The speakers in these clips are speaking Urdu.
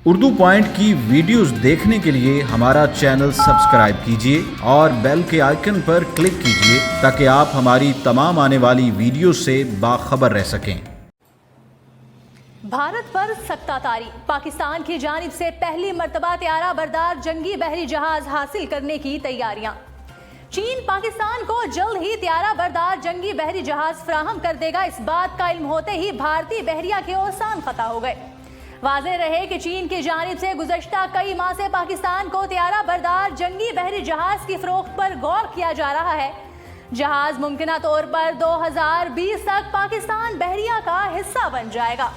اردو پوائنٹ کی ویڈیوز دیکھنے کے لیے ہمارا چینل سبسکرائب کیجیے اور بیل کے آئیکن پر کلک کیجیے تاکہ آپ ہماری تمام آنے والی ویڈیوز سے باخبر رہ سکیں۔ بھارت پر سکتہ طاری، پاکستان کی جانب سے پہلی مرتبہ طیارہ بردار جنگی بحری جہاز حاصل کرنے کی تیاریاں۔ چین پاکستان کو جلد ہی طیارہ بردار جنگی بحری جہاز فراہم کر دے گا، اس بات کا علم ہوتے ہی بھارتی بحریہ کے اوسان خطا ہو گئے۔ واضح رہے کہ چین کی جانب سے گزشتہ کئی ماہ سے پاکستان کو طیارہ بردار جنگی بحری جہاز کی فروخت پر غور کیا جا رہا ہے۔ جہاز ممکنہ طور پر 2020 تک پاکستان بحریہ کا حصہ بن جائے گا۔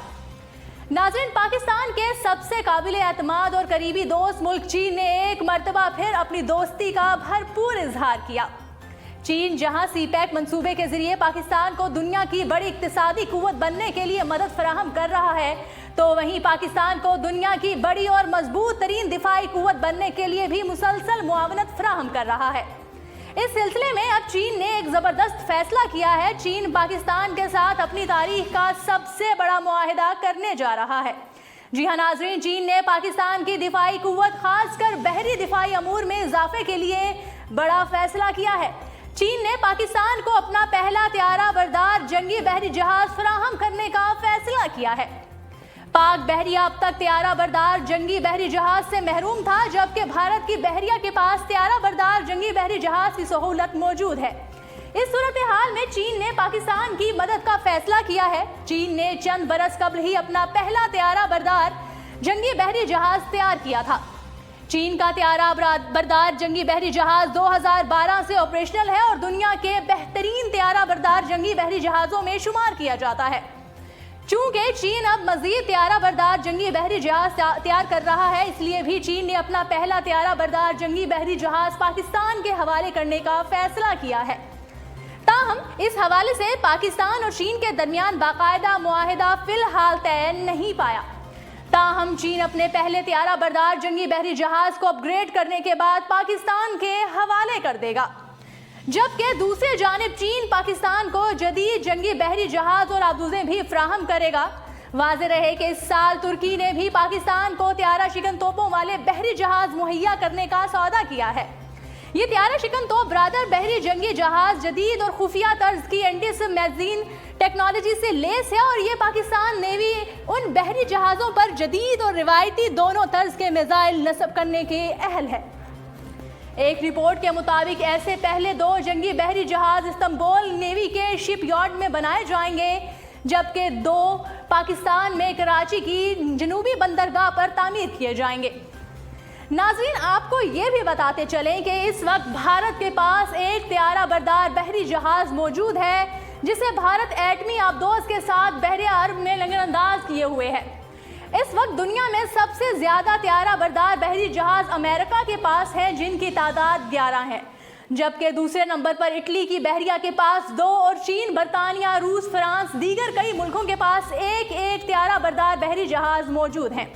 ناظرین، پاکستان کے سب سے قابل اعتماد اور قریبی دوست ملک چین نے ایک مرتبہ پھر اپنی دوستی کا بھرپور اظہار کیا۔ چین جہاں سی پیک منصوبے کے ذریعے پاکستان کو دنیا کی بڑی اقتصادی قوت بننے کے لیے مدد فراہم کر رہا ہے، تو وہیں پاکستان کو دنیا کی بڑی اور مضبوط ترین دفاعی قوت بننے کے لیے بھی مسلسل معاونت فراہم کر رہا ہے۔ اس سلسلے میں اب چین نے ایک زبردست فیصلہ کیا ہے۔ چین پاکستان کے ساتھ اپنی تاریخ کا سب سے بڑا معاہدہ کرنے جا رہا ہے۔ جی ہاں ناظرین، چین نے پاکستان کی دفاعی قوت خاص کر بحری دفاعی امور میں اضافے کے لیے بڑا فیصلہ کیا ہے۔ چین نے پاکستان کو اپنا پہلا طیارہ بردار جنگی بحری جہاز فراہم کرنے کا فیصلہ کیا ہے۔ پاک بحریہ اب تک طیارہ بردار جنگی بحری جہاز سے محروم تھا، جبکہ بھارت کی بحریہ کے پاس طیارہ بردار جنگی بحری جہاز کی سہولت موجود ہے۔ اس صورتحال میں چین نے پاکستان کی مدد کا فیصلہ کیا ہے۔ چین نے چند برس قبل ہی اپنا پہلا طیارہ بردار جنگی بحری جہاز تیار کیا تھا۔ چین کا طیارہ بردار جنگی بحری جہاز 2012 سے آپریشنل ہے اور دنیا کے بہترین طیارہ بردار جنگی بحری جہازوں میں شمار کیا جاتا ہے۔ چونکہ چین اب مزید طیارہ بردار جنگی بحری جہاز تیار کر رہا ہے، اس لیے بھی چین نے اپنا پہلا طیارہ بردار جنگی بحری جہاز پاکستان کے حوالے کرنے کا فیصلہ کیا ہے۔ تاہم اس حوالے سے پاکستان اور چین کے درمیان باقاعدہ معاہدہ فی الحال طے نہیں پایا۔ تاہم چین اپنے پہلے طیارہ بردار جنگی بحری جہاز کو اپ گریڈ کرنے کے بعد پاکستان کے حوالے کر دے گا، جبکہ دوسری جانب چین پاکستان کو جدید جنگی بحری جہاز اور آبدوزیں بھی فراہم کرے گا۔ واضح رہے کہ اس سال ترکی نے بھی پاکستان کو طیارہ شکن توپوں والے بحری جہاز مہیا کرنے کا سودا کیا ہے۔ یہ طیارہ شکن توپ برادر بحری جنگی جہاز جدید اور خفیہ طرز کی اینٹی میگزین ٹیکنالوجی سے لیس ہے، اور یہ پاکستان نیوی ان بحری جہازوں پر جدید اور روایتی دونوں طرز کے میزائل نصب کرنے کے اہل ہے۔ ایک رپورٹ کے مطابق ایسے پہلے 2 جنگی بحری جہاز استنبول نیوی کے شپ یارڈ میں بنائے جائیں گے، جبکہ 2 پاکستان میں کراچی کی جنوبی بندرگاہ پر تعمیر کیے جائیں گے۔ ناظرین، آپ کو یہ بھی بتاتے چلیں کہ اس وقت بھارت کے پاس ایک طیارہ بردار بحری جہاز موجود ہے، جسے بھارت ایٹمی آبدوز کے ساتھ بحر عرب میں لنگر انداز کیے ہوئے ہے۔ اس وقت دنیا میں سب سے زیادہ طیارہ بردار بحری جہاز امریکہ کے پاس ہے، جن کی تعداد 11 ہے، جبکہ دوسرے نمبر پر اٹلی کی بحریہ کے پاس 2 اور چین، برطانیہ، روس، فرانس، دیگر کئی ملکوں کے پاس ایک طیارہ بردار بحری جہاز موجود ہیں۔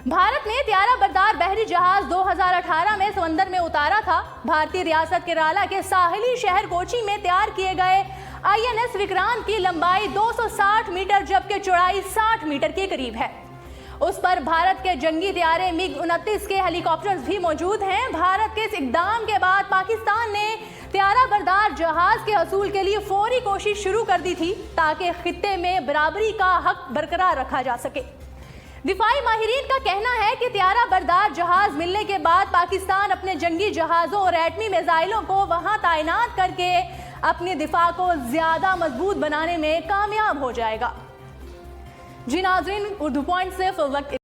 بھارت نے طیارہ بردار بحری جہاز 2018 میں سمندر میں اتارا تھا۔ بھارتی ریاست کیرالہ کے ساحلی شہر کوچی میں تیار کیے گئے INS وکرانت کی لمبائی 260 میٹر جبکہ چوڑائی 60 میٹر کے قریب ہے۔ اس پر بھارت کے جنگی طیارے MiG-29 کے ہیلی کاپٹرز بھی موجود ہیں۔ بھارت کے اس اقدام کے بعد پاکستان نے طیارہ بردار جہاز کے حصول کے لیے فوری کوشش شروع کر دی تھی، تاکہ خطے میں برابری کا حق برقرار رکھا جا سکے۔ دفاعی ماہرین کا کہنا ہے کہ طیارہ بردار جہاز ملنے کے بعد پاکستان اپنے جنگی جہازوں اور ایٹمی میزائلوں کو وہاں تعینات کر کے اپنی دفاع کو زیادہ مضبوط بنانے میں کامیاب ہو جائے گا۔ جی ناظرین، اردو پوائنٹ سے فی الوقت